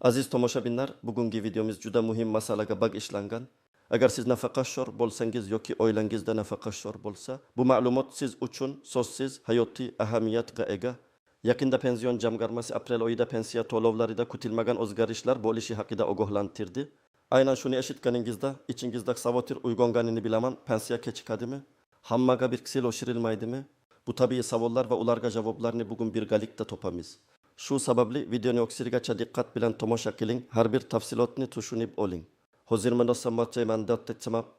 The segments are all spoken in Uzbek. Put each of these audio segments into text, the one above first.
Aziz tomoshabinlar, bugungi videomiz juda muhim masalaga bag'ishlangan. Agar siz nafaqaxo'r bo'lsangiz yoki oilangizda nafaqaxo'r bo'lsa, bu ma'lumot siz uchun so'zsiz hayotiy ahamiyatga ega. Yaqinda pension jamg'armasi aprel oyida pensiya to'lovlarida kutilmagan o'zgarishlar bo'lishi haqida ogohlantirdi. Aynan shuni eshitganingizda ichingizda xavotir uyg'onganini bilaman. Pensiya kechikadimi? Hammaga bir xil oshirilmaydimi? Bu tabiiy savollar va ularga javoblarni bugun birgalikda topamiz. Shu sababli videoni oxirigacha diqqat bilan tomosha qiling, har bir tafsilotni tushunib oling. Hozir munosabatcha mandatni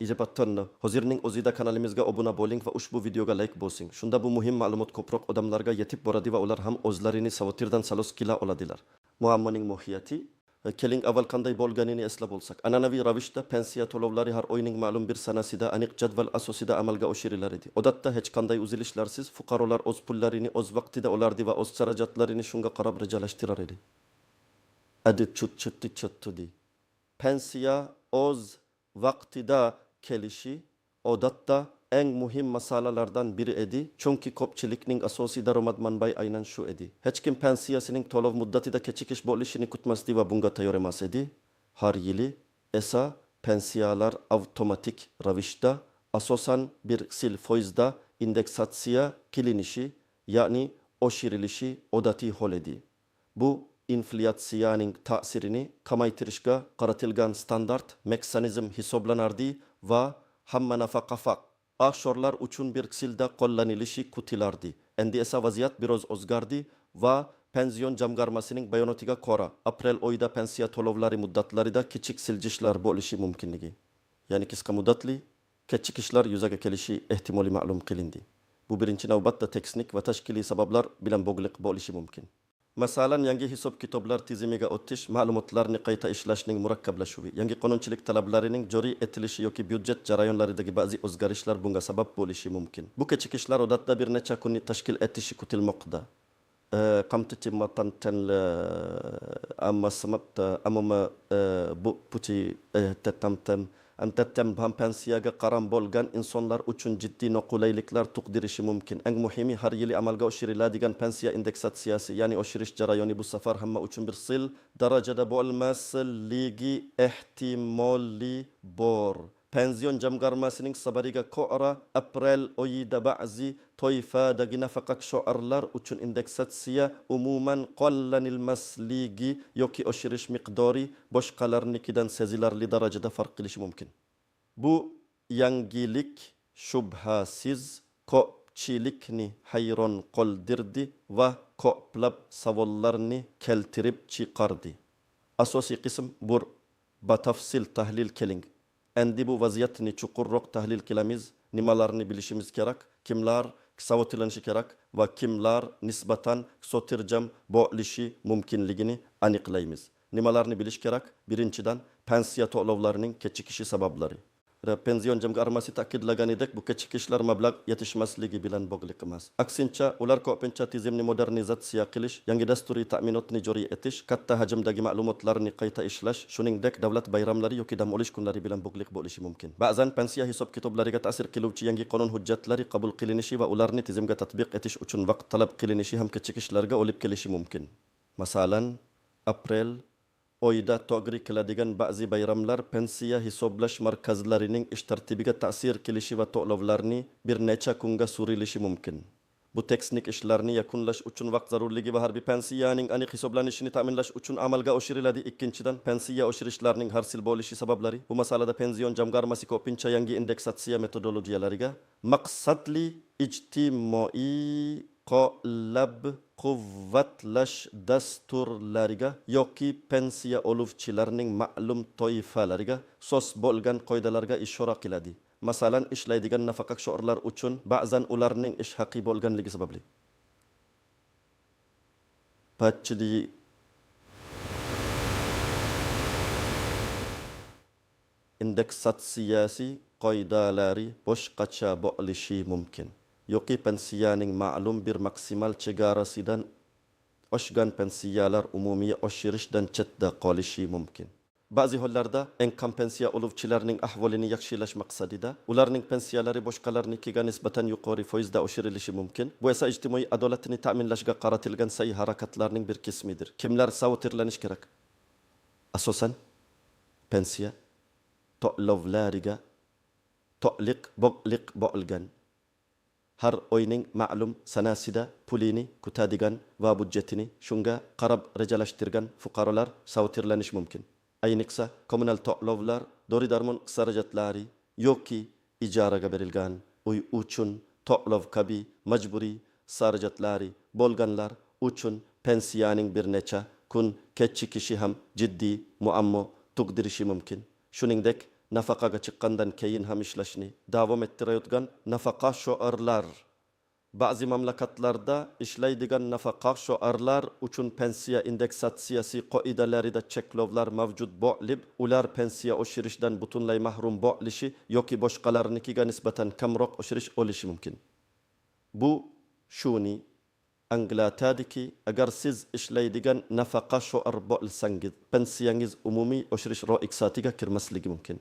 ijobatni. Hozirning o'zida kanalimizga obuna bo'ling va ushbu videoga like bosing. Shunda bu muhim ma'lumot ko'proq odamlarga yetib boradi va ular ham o'zlarini xavotirdan xalos qila oladilar. Muammoning mohiyati keling avval qanday bo'lganini eslab olsak. An'anaviy ravishda pensiya to'lovlari har oyning ma'lum bir sanasida aniq jadval asosida amalga oshirilar edi. Odatda hech qanday uzilishlarsiz fuqarolar o'z pullarini o'z vaqtida olardi va o'z xarajatlarini shunga qarab rejalashtirar edi. Adi chutdi. Pensiya o'z vaqtida kelishi odatda eng muhim masalalardan biri edi. Chunki ko'pchilikning asosiy daromad manbai aynan shu edi. Hech kim pensiyasining to'lov muddatida kechikish bo'lishini kutmasdi va bunga tayyor emas edi. Har yili esa pensiyalar avtomatik ravishda asosan bir xil foizda indeksatsiya qilinishi, ya'ni oshirilishi odatiy hol edi. Bu inflyatsiyaning ta'sirini kamaytirishga qaratilgan standart mexanizm hisoblanardi va hamma nafaqa ahshorlar uchun bir xilda qo'llanilishi kutilardi. Endi esa vaziyat biroz o'zgardi va pension jamg'armasining bayonotiga ko'ra aprel oyida pensiya to'lovlari muddatlarida kichik siljishlar bo'lishi mumkinligi, ya'ni qisqa muddatli kechikishlar yuzaga kelishi ehtimoli ma'lum qilindi. Bu birinchi navbatda texnik va tashkiliy sabablar bilan bog'liq bo'lishi mumkin. Masalan, yangi hisob kitoblar tizimiga o'tish, ma'lumotlarni qayta ishlashning murakkablashuvi, yangi qonunchilik talablarining joriy etilishi yoki byudjet jarayonlaridagi ba'zi o'zgarishlar bunga sabab bo'lishi mumkin. Bu kechikishlar odatda bir necha kunni tashkil etishi kutilmoqda. Qamtitimatan amma samabta amama bu puti tatamtam Antattam pensiyaga qaram bo'lgan insonlar uchun jiddiy noqulayliklar tug'dirishi mumkin. Eng muhimi, har yili amalga oshiriladigan pensiya indeksatsiyasi, ya'ni oshirish jarayoni bu safar hamma uchun bir xil darajada bo'lmasligi ehtimoli bor. Pension jamg'armasining xabariga ko'ra aprel oyida ba'zi toifadagi nafaqaxo'rlar uchun indeksatsiya umuman qo'llanilmasligi yoki oshirish miqdori boshqalarnikidan sezilarli darajada farq qilishi mumkin. Bu yangilik shubhasiz ko'pchilikni hayron qoldirdi va ko'plab savollarni keltirib chiqardi. Asosiy qism bu batafsil tahlil qiling. Endi bu vaziyatni chuqurroq tahlil qilamiz, nimalarni bilishimiz kerak, kimlar xavotirlanishi kerak va kimlar nisbatan xotirjam bo'lishi mumkinligini aniqlaymiz. Nimalarni bilish kerak? Birinchidan, pensiya to'lovlarining kechikishi sabablari. Pension jamg'armasi ta'kidlaganidek, bu kechikishlar mablag' yetishmasligi bilan bog'liq emas. Aksincha, ular ko'pincha tizimni modernizatsiya qilish, yangi dasturiy ta'minotni joriy etish, katta hajmdagi ma'lumotlarni qayta ishlash, shuningdek davlat bayramlari yoki dam olish kunlari bilan bog'liq bo'lishi mumkin. Ba'zan pensiya hisob kitoblariga ta'sir qiluvchi yangi qonun hujjatlari qabul qilinishi va ularni tizimga tatbiq etish uchun vaqt talab qilinishi ham kechikishlarga olib kelishi mumkin. Masalan, aprel oyda to'g'ri keladigan ba'zi bayramlar pensiya hisoblash markazlarining ish tartibiga ta'sir qilishi va to'lovlarni bir necha kunga surilishi mumkin. Bu teknik ishlarni yakunlash uchun vaqt zarurligi va harbiy pensiyaning aniq hisoblanishini ta'minlash uchun amalga oshiriladi. Ikkinchidan, pensiya oshirishlarning har xil bo'lishi sabablari. Bu masalada pension jamg'armasi ko'pincha yangi indeksatsiya metodologiyalariga, maqsadli ijtimoiy qo'llab-quvvatlash dasturlariga yoki pensiya oluvchilarning ma'lum toifalariga so'z bo'lgan qoidalarga ishora qiladi. Masalan, ishlaydigan nafaqaxo'rlar uchun ba'zan ularning ish haqi bo'lganligi sababli pachdi indeksatsiyasi qoidalari boshqacha bo'lishi mumkin. Yoki pensiyaning ma'lum bir maksimal chegarasidan oshgan pensiyalar umumiy oshirishdan chetda qolishi mumkin. Ba'zi hollarda eng kam pensiya oluvchilarning ahvolini yaxshilash maqsadida ularning pensiyalari boshqalarnikiga nisbatan yuqori foizda oshirilishi mumkin. Bu esa ijtimoiy adolatni ta'minlashga qaratilgan sa'y harakatlarning bir qismidir. Kimlar xavotirlanish kerak? asosan pensiya to'lovlariga to'liq bo'liq bo'lgan har oyning ma'lum sanasida pulini kutadigan va budjetini shunga qarab rejalashtirgan fuqarolar savotirlanishi mumkin. Ayniqsa kommunal to'lovlar, dori-darmon xarajatlari yoki ijaraga berilgan uy uchun to'lov kabi majburiy xarajatlari bo'lganlar uchun pensiyaning bir necha kun kechikishi ham jiddiy muammo tug'dirishi mumkin. Shuningdek, nafaqaga chiqqandan keyin ham ishlashni davom ettirayotgan nafaqa shoirlar, ba'zi mamlakatlarda ishlaydigan nafaqa shoirlar uchun pensiya indeksatsiyasi qoidalarida cheklovlar mavjud bo'lib, ular pensiya oshirishdan butunlay mahrum bo'lishi yoki boshqalarnikiga nisbatan kamroq oshirish olishi mumkin. Bu shuni anglatadiki, agar siz ishlaydigan nafaqa shoir bo'lsangiz, pensiyangiz umumiy oshirish ro'yxatiga kirmasligi mumkin.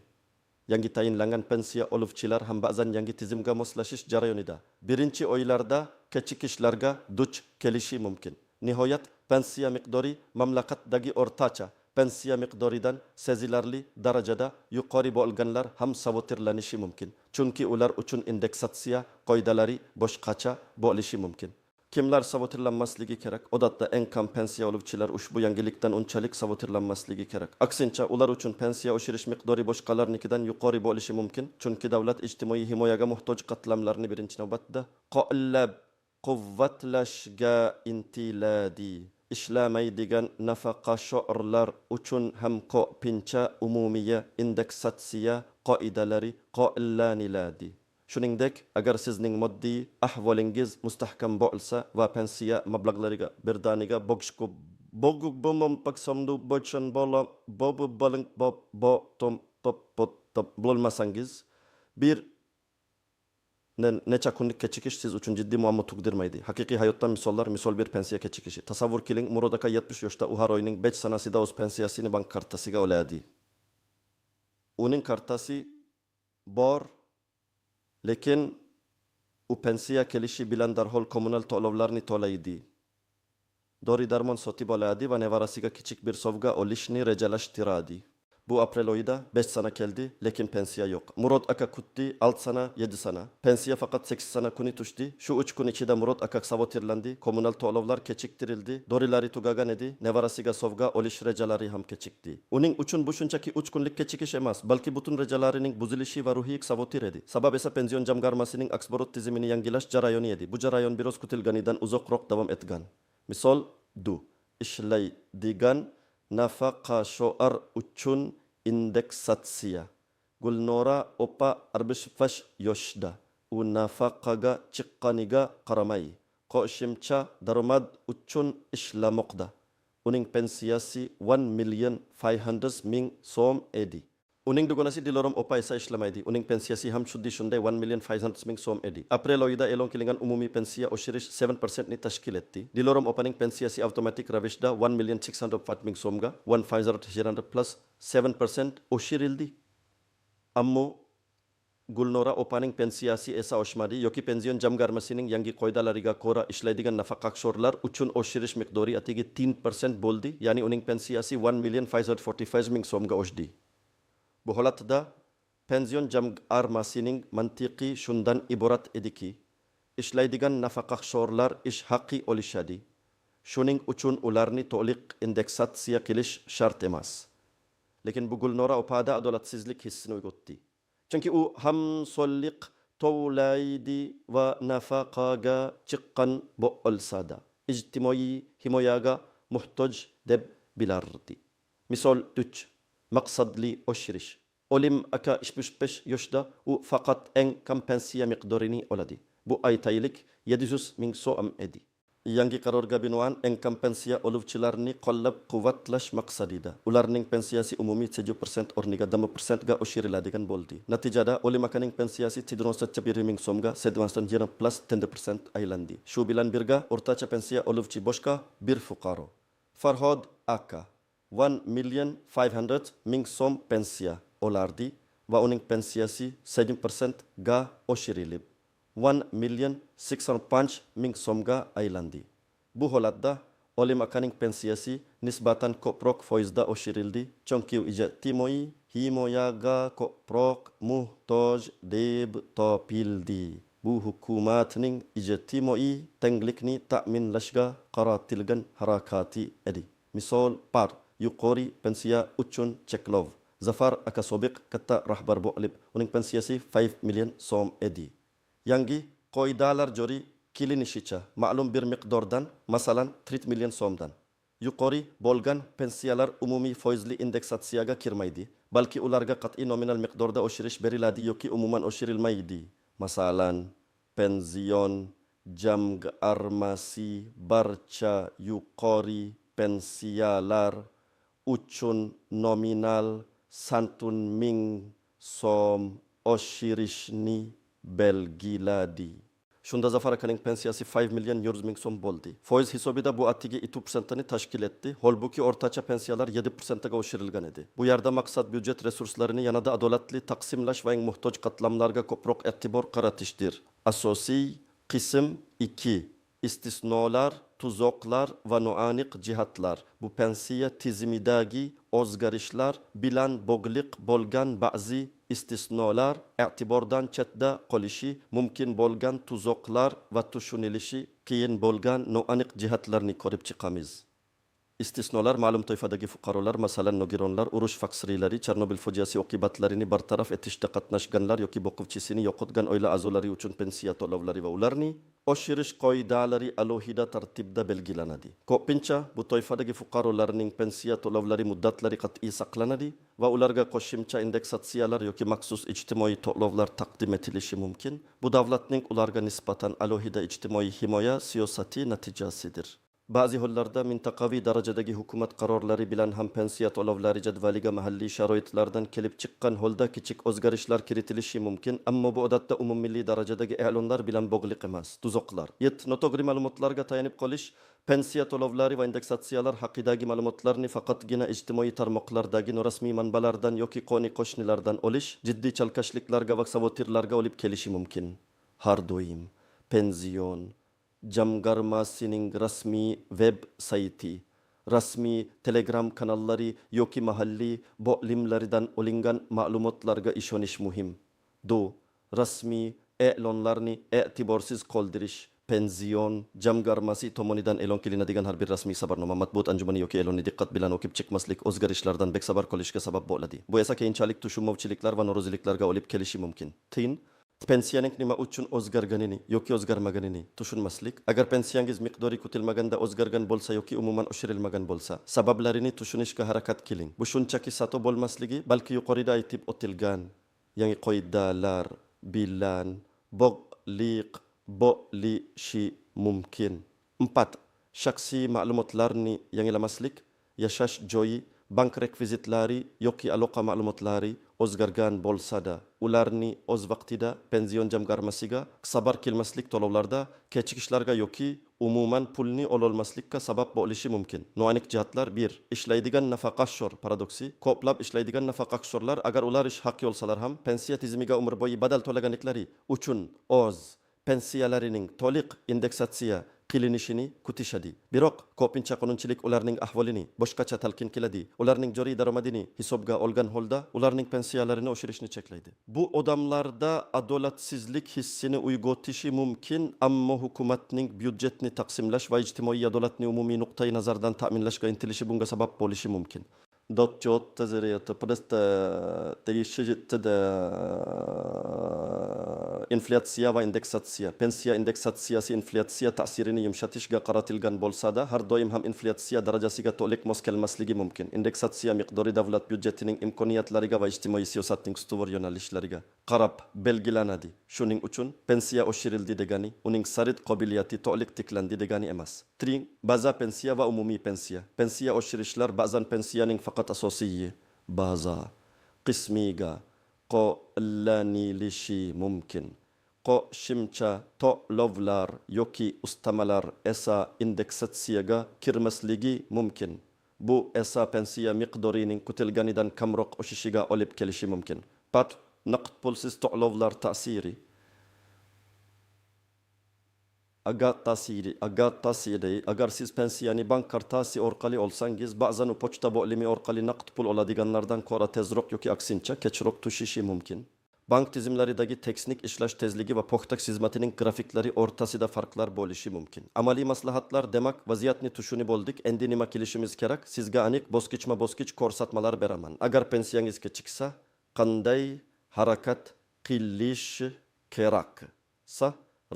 Yangi tayinlangan pensiya oluvchilar ham ba'zan yangi tizimga moslashish jarayonida birinchi oylarda kechikishlarga duch kelishi mumkin. Nihoyat pensiya miqdori mamlakatdagi o'rtacha pensiya miqdoridan sezilarli darajada yuqori bo'lganlar ham savotirlanishi mumkin. Chunki ular uchun indeksatsiya qoidalari boshqacha bo'lishi mumkin. Kimlar savotirlanmasligi kerak? Odatda eng kam pensiya oluvchilar ushbu yangilikdan unchalik savotirlanmasligi kerak. Aksincha, ular uchun pensiya oshirish miqdori boshqalarnikidan yuqori bo'lishi mumkin. Chunki davlat ijtimoiy himoyaga muhtoj qatlamlarni birinchi navbatda qo'llab quvvatlashga intiladi. Ishlamaydigan nafaqa shoirlar uchun ham ko'pincha umumiy indeksatsiya qoidalari qo'llaniladi. Shuningdek, agar sizning moddiy ahvolingiz mustahkam bo'lsa va pensiya mablag'lariga birdaniga bog'ishku bo'lmasangiz, bir necha kunlik kechikish siz uchun jiddiy muammo tug'dirmaydi. Haqiqiy hayotdan misollar, misol bir pensiya kechikishi. Tasavvur qiling, Murod aka 70 yoshda u har oyning 5 sanasida o'z pensiyasini bank kartasiga oladi. Uning kartasi bor, lekin u pensiya kelishi bilan darhol kommunal to'lovlarni to'laydi. Dori-darmon sotib oladi va nevarasiga kichik bir sovg'a olishni rejalashtiradi. Bu aprel oyida 5 sana keldi, lekin pensiya yo'q. Murod aka kutdi 6 sana, 7 sana. Pensiya faqat 8 sana kuni tushdi. Shu 3 kun ichida Murod aka savotirlandi. Kommunal to'lovlar kechiktirildi. Dorilari tugagan edi. Nevarasiga sovg'a olish rejalari ham kechikdi. Uning uchun bu shunchaki 3 kunlik kechikish emas, balki butun rejalarining buzilishi va ruhiy savotir edi. Sabab esa pension jamg'armasining aksborot tizimini yangilash jarayoni edi. Bu jarayon biroz kutilganidan uzoqroq davom etgan. Misol, ishlaydigan nafaqa shoir uchun indeksatsiya. Gulnora opa 65 yoshda. U nafaqaga chiqqaniga qaramay, qo'shimcha daromad uchun ishlamoqda. Uning pensiyasi 1,500,000 so'm edi. Uning dugonasi Dilorom opa esa ishlamaydi. Uning pensiyasi ham xuddi shunday 1,500,000 so'm edi. Aprel oyida e'lon qilingan umumiy pensiya oshirish 7% ni tashkil etdi. Dilorom opaning pensiyasi avtomatik ravishda 1,640,000 so'mga 1,500 plus 7% oshirildi. Ammo Gulnora opaning pensiyasi esa oshmadi yoki pension jamg'armasining yangi qoidalariga ko'ra ishlaydigan nafaqaxo'rlar uchun oshirish miqdori atigi 10% bo'ldi, ya'ni uning pensiyasi 1,545,000 so'mga oshdi. Bu holatda pension jamg'armasining mantiqi shundan iborat ediki, ishlaydigan nafaqaxo'rlar ish haqi olishadi. Shuning uchun ularni to'liq indeksatsiya qilish shart emas. Lekin bu Gulnora opada adolatsizlik hissini uyg'otdi. Chunki u hamsolliq to'laydi va nafaqaga chiqqan bo'lsa-da ijtimoiy himoyaga muhtoj deb bilardi. Misol 3. Maqsadli oshirish. Olim aka 75 yoshda u faqat eng kam pensiya miqdorini oladi. Bu aytaylik 700,000 so'm edi. Yangi qarorga binoan eng kam pensiya oluvchilarni qo'llab quvvatlash maqsadida ularning pensiyasi umumiy 7% o'rniga 10% ga oshiriladigan bo'ldi. Natijada olim akaning pensiyasi 7,1,000 so'mga 7,20 plus 10% aylandi. Shu bilan birga o'rtacha pensiya oluvchi boshqa bir fuqaro Farhod aka 1,500,000 so'm pensiya olardi va uning pensiyasi 7% ga oshirilib 1,605,000 so'mga aylandi. Bu holatda Olim akaning pensiyasi nisbatan ko'proq foizda oshirildi. Chunki u ijtimoiy himoyaga ko'proq muhtoj deb topildi. Bu hukumatning ijtimoiy tenglikni ta'minlashga qaratilgan harakati edi. Misol par yuqori pensiya uchun cheklov. Zafar aka sobiq katta rahbar bo'lib, uning pensiyasi 5 million so'm edi. Yangi qoidalar joriy qilinishicha ma'lum bir miqdordan, masalan 3 million so'mdan yuqori bo'lgan pensiyalar umumiy foizli indeksatsiyaga kirmaydi, balki ularga qat'iy nominal miqdorda oshirish beriladi yoki umuman oshirilmaydi. Masalan, pension jamg'armasi barcha yuqori pensiyalar uchun nominal 100,000 so'm oshirishni belgiladi. Shunda Zafar akaning pensiyasi 5 million 100,000 so'm bo'ldi. Foiz hisobida bu atigi 2%ni tashkil etdi. Holbuki o'rtacha pensiyalar 7%ga oshirilgan edi. Bu yerda maqsad byudjet resurslarini yanada adolatli taqsimlash va eng muhtoj qatlamlarga ko'proq e'tibor qaratishdir. Asosiy qism 2. Istisnolar, tuzoqlar va noaniq jihatlar. Bu pensiya tizimidagi o'zgarishlar bilan bog'liq bo'lgan ba'zi istisnolar, e'tibordan chetda qolishi mumkin bo'lgan tuzoqlar va tushunilishi qiyin bo'lgan noaniq jihatlarni ko'rib chiqamiz. Istisnolar ma'lum toifadagi fuqarolar, masalan nogironlar, urush faksiriylari, Chernobil fojiasi oqibatlarini bartaraf etishda qatnashganlar yoki boquvchisini yo'qotgan oila a'zolari uchun pensiya to'lovlari va ularni oshirish qoidalari alohida tartibda belgilanadi. Ko'pincha bu toifadagi fuqarolarning pensiya to'lovlari muddatlari qat'iy saqlanadi va ularga qo'shimcha indeksatsiyalar yoki maxsus ijtimoiy to'lovlar taqdim etilishi mumkin. Bu davlatning ularga nisbatan alohida ijtimoiy himoya siyosati natijasidir. Ba'zi hollarda mintaqaviy darajadagi hukumat qarorlari bilan ham pensiya to'lovlari jadvaliga mahalliy sharoitlardan kelib chiqqan holda kichik o'zgarishlar kiritilishi mumkin, ammo bu odatda umummilliy darajadagi e'lonlar bilan bog'liq emas. Tuzoqlar. Noto'g'ri ma'lumotlarga tayanib qolish, pensiya to'lovlari va indeksatsiyalar haqidagi ma'lumotlarni faqatgina ijtimoiy tarmoqlardagi norasmiy manbalardan yoki qo'ni-qo'shnilardan olish jiddiy chalkashliklarga va savotirlarga olib kelishi mumkin. Har doim pension jamg'armasining rasmiy web sayti, rasmiy telegram kanallari yoki mahalliy bo'limlaridan olingan ma'lumotlarga ishonish muhim. Rasmiy e'lonlarni e'tiborsiz qoldirish pension jamg'armasi tomonidan e'lon qilinadigan har bir rasmiy xabarnoma, matbuot anjumani yoki e'lonni diqqat bilan o'qib chiqmaslik o'zgarishlardan bexabar qolishga sabab bo'ladi. Bu esa keyinchalik tushunmovchiliklar va noroziliklarga olib kelishi mumkin. Pensiyaning nima uchun o'zgarganini yoki o'zgarmaganini tushunmaslik. Agar pensiyangiz miqdori kutilmaganda o'zgargan bo'lsa yoki umuman oshirilmagan bo'lsa, sabablarini tushunishga harakat qiling. Bu shunchaki sato bo'lmasligi, balki yuqorida aytib o'tilgan yangi qoidalar bilan bog'liq bo'lishi mumkin. 4. Shaxsiy ma'lumotlarni yangilamaslik, yashash joyi, bank rekvizitlari yoki aloqa ma'lumotlari o'zgargan bo'lsa-da, ularni o'z vaqtida pension jamg'armasiga xabar kelmaslik to'lovlarda kechikishlarga yoki umuman pulni ololmaslikka sabab bo'lishi mumkin. Noaniq jihatlar: 1. Ishlaydigan nafaqashor paradoksi. Ko'plab ishlaydigan nafaqashorlar agar ular ish haq yo'lsalar ham pensiya tizimiga umr bo'yi badal to'laganliklari uchun o'z pensiyalarining to'liq indeksatsiya qilinishini kutishadi. Biroq ko'pincha qonunchilik ularning ahvolini boshqacha talqin qiladi. Ularning joriy daromadini hisobga olgan holda ularning pensiyalarini oshirishni cheklaydi. Bu odamlarda adolatsizlik hissini uyg'otishi mumkin, ammo hukumatning byudjetni taqsimlash va ijtimoiy adolatni umumiy nuqtai nazardan ta'minlashga intilishi bunga sabab bo'lishi mumkin. Inflyatsiya va indeksatsiya. Pensiya indeksatsiyasi inflyatsiya ta'sirini yumshatishga qaratilgan bo'lsa-da, har doim ham inflyatsiya darajasiga to'liq mos kelmasligi mumkin. Indeksatsiya miqdori davlat byudjetining imkoniyatlariga va ijtimoiy siyosatning ustuvor yo'nalishlariga qarab belgilanadi. Shuning uchun pensiya oshirildi degani uning xarid qobiliyati to'liq tiklandi degani emas. Baza pensiya va umumiy pensiya. Pensiya oshirishlar ba'zan pensiyaning faqat asosiy baza qismiga qo'llanilishi mumkin. Qo'shimcha to'lovlar yoki ustamalar esa indeksatsiyaga kirmasligi mumkin. Bu esa pensiya miqdorining kutilganidan kamroq oshishiga olib kelishi mumkin. Naqd pulsiz to'lovlar ta'siri. agar siz pensiyani bank kartasi orqali olsangiz, ba'zan u pochta bo'limi orqali naqd pul oladiganlardan ko'ra tezroq yoki aksincha kechroq tushishi mumkin. Bank tizimlaridagi teknik ishlash tezligi va poxta xizmatining grafiklari o'rtasida farqlar bo'lishi mumkin. Amaliy maslahatlar, demak, vaziyatni tushunib oldik. Endi nima qilishimiz kerak? Sizga aniq bosqichma-bosqich ko'rsatmalar beraman. Agar pensiyangiz kechiksa, qanday harakat qilish kerak?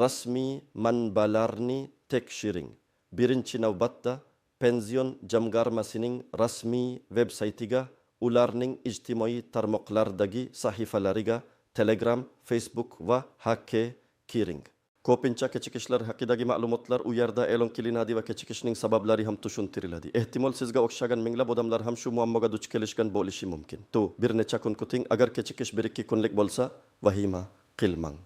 Rasmiy manbalarni tekshiring. Birinchi navbatda pension jamg'armasining rasmiy veb-saytiga, ularning ijtimoiy tarmoqlardagi sahifalariga, Telegram, Facebook va Hakka kiring. Ko'pincha kechikishlar haqidagi ma'lumotlar u yerda e'lon qilinadi va kechikishning sabablari ham tushuntiriladi. Ehtimol sizga o'xshagan minglab odamlar ham shu muammoga duch kelishgan bo'lishi mumkin. Bir necha kun kuting, agar kechikish 1-2 kunlik bo'lsa, vahima qilmang.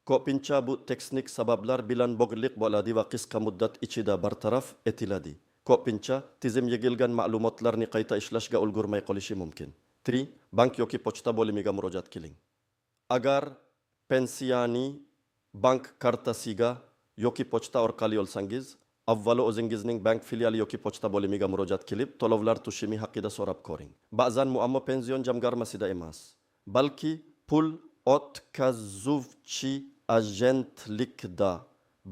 Ko'pincha bu teknik sabablar bilan bog'liq bo'ladi va qisqa muddat ichida bartaraf etiladi. Ko'pincha tizim yig'ilgan ma'lumotlarni qayta ishlashga ulgurmay qolishi mumkin. 3. Bank yoki pochta bo'limiga murojaat qiling. Agar pensiyani bank kartasiga yoki pochta orqali olsangiz, avvalo o'zingizning bank filiali yoki pochta bo'limiga murojaat qilib, to'lovlar tushumi haqida so'rab ko'ring. Ba'zan muammo pension jamg'armasida emas, balki pul o'tkazuvchi agentlikda,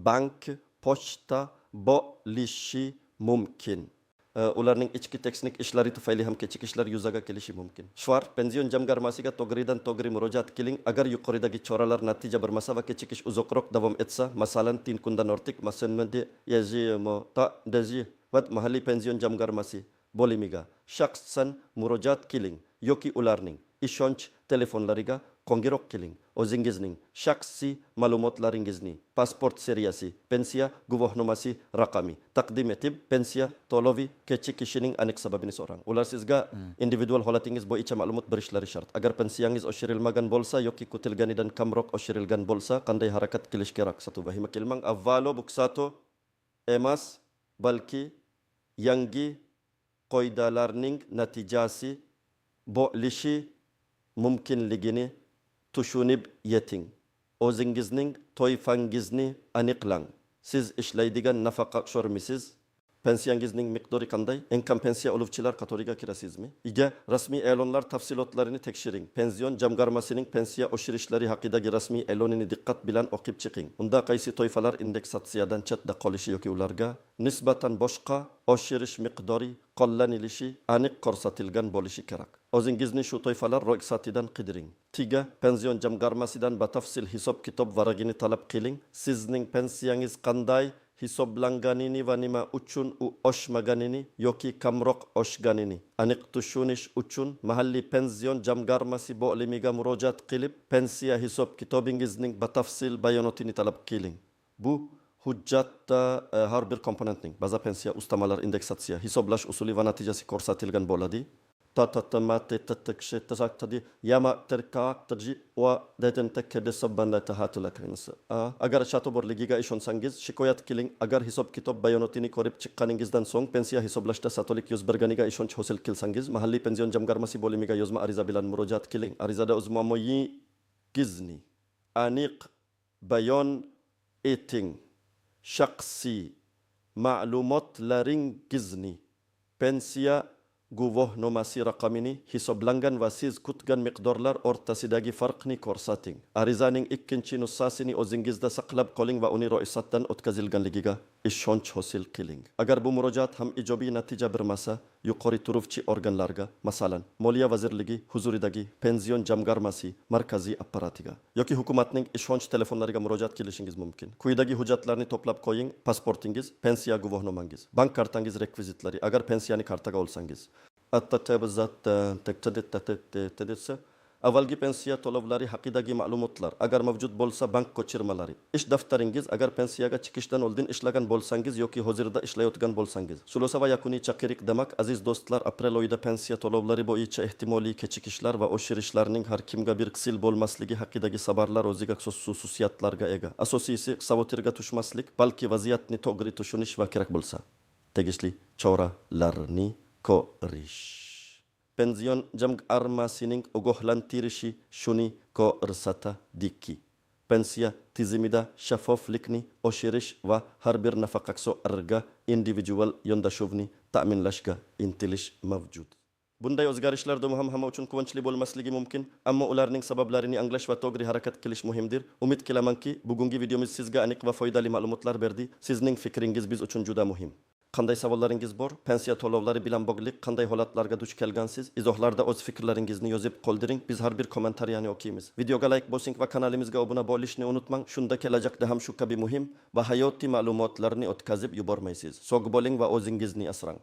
bank, pochta bo'lishi mumkin. Ularning ichki teknik ishlari tufayli ham kechikishlar yuzaga kelishi mumkin. Shvar pension jamg'armasiga to'g'ridan-to'g'ri murojaat qiling. Agar yuqoridagi choralar natija bermasa va kechikish uzoqroq davom etsa, masalan 3 kundan ortiq mahalliy pension jamg'armasi bo'limiga shaxsan murojaat qiling yoki ularning ishonch telefonlariga qo'ng'iroq qiling. O'zingizning shaxsiy ma'lumotlaringizni, pasport seriyasi, pensiya guvohnomasi raqami taqdim etib, pensiya to'lovi kechikishining aniq sababini so'rang. Ular sizga individual holatingiz bo'yicha ma'lumot berishlari shart. Agar pensiyangiz oshirilmagan bo'lsa yoki kutilganidan kamroq oshirilgan bo'lsa, qanday harakat qilish kerak? Vahima qilmang. Avvalo buksato emas, balki yangi qoidalarning natijasi bo'lishi mumkinligini tushunib yeting. O'zingizning toifangizni aniqlang. Siz ishlaydigan nafaqaxo'rmisiz? Pensiyangizning miqdori qanday? Eng kam pensiya oluvchilar qatoriga kirasizmi? Rasmiy e'lonlar tafsilotlarini tekshiring. Pension jamg'armasining pensiya oshirishlari haqidagi rasmiy e'lonini diqqat bilan o'qib chiqing. Unda qaysi toifalar indeksatsiyadan chetda qolishi yoki ularga nisbatan boshqa oshirish miqdori qo'llanilishi aniq ko'rsatilgan bo'lishi kerak. O'zingizni shu toifalar ro'yxatidan qidiring. Pension jamg'armasidan batafsil hisob-kitob varagini talab qiling. Sizning pensiyangiz qanday hisoblanganini va nima uchun u oshmaganini yoki kamroq oshganini aniq tushunish uchun mahalliy pension jamg'armasi bo'limiga murojaat qilib, pensiya hisob-kitobingizning batafsil bayonotini talab qiling. Bu hujjatda har bir komponentning baza pensiya, ustamalar, indeksatsiya, hisoblash usuli va natijasi ko'rsatilgan bo'ladi. Agar shato borligiga ishonsangiz, shikoyat qiling. Agar hisob-kitob bayonotini ko'rib chiqqaningizdan so'ng pensiya hisoblashda satolik yuz berganiga ishonch hosil qilsangiz, mahalliy pension jamg'armasi bo'limiga yozma ariza bilan murojaat qiling. Arizada o'z muammoyingizni aniq bayon eting. Shaxsiy ma'lumotlaringizni, pensiya guvohnomasi raqamini, hisoblangan va siz kutgan miqdorlar o'rtasidagi farqni ko'rsating. Arizaning ikkinchi nusxasini o'zingizda saqlab qoling va uni ro'yxatdan o'tkazilganligiga ishonch hosil qiling. Agar bu murojaat ham ijobiy natija bermasa, yuqori turuvchi organlarga, masalan, Moliya vazirligi huzuridagi pension jamg'armasi markaziy apparatiga yoki hukumatning ishonch telefonlariga murojaat qilishingiz mumkin. Quyidagi hujjatlarni to'plab qo'ying: pasportingiz, pensiya guvohnomangiz, bank kartangiz rekvizitlari, agar pensiyani kartaga olsangiz. Avvalgi pensiya to'lovlari haqidagi ma'lumotlar, agar mavjud bo'lsa, bank ko'chirmalari, ish daftaringiz, agar pensiyaga chiqishdan oldin ishlagan bo'lsangiz yoki hozirda ishlayotgan bo'lsangiz. Xulosa va yakuniy chaqirik. Demak, aziz do'stlar, aprel oyida pensiya to'lovlari bo'yicha ehtimoliy kechikishlar va oshirishlarning har kimga bir sil bo'lmasligi haqidagi xabarlar o'ziga xos xususiyatlarga ega. Asosiysi xavotirga tushmaslik, balki vaziyatni to'g'ri tushunish va kerak bo'lsa tegishli choralarni ko'rish. Pension jamg'armasining ogohlantirishi shuni ko'rsatadiki, pensiya tizimida shaffoflikni oshirish va har bir nafaqaqso irga individual yondashuvni ta'minlashga intilish mavjud. Bunday o'zgarishlarda ham hamma uchun quvonchli bo'lmasligi mumkin, ammo ularning sabablarini anglash va to'g'ri harakat qilish muhimdir. Umid qilamanki, bugungi videomiz sizga aniq va foydali ma'lumotlar berdi. Sizning fikringiz biz uchun juda muhim. Qanday savollaringiz bor? Pensiya to'lovlari bilan bog'liq qanday holatlarga duch kelgansiz? Izohlarda o'z fikrlaringizni yozib qoldiring. Biz har bir kommentariyani o'qiymiz. Videoga like bosing va kanalimizga obuna bo'lishni unutmang. Shunda kelajakda ham shu kabi muhim va hayotiy ma'lumotlarni o'tkazib yubormaysiz. Sog' bo'ling va o'zingizni asrang.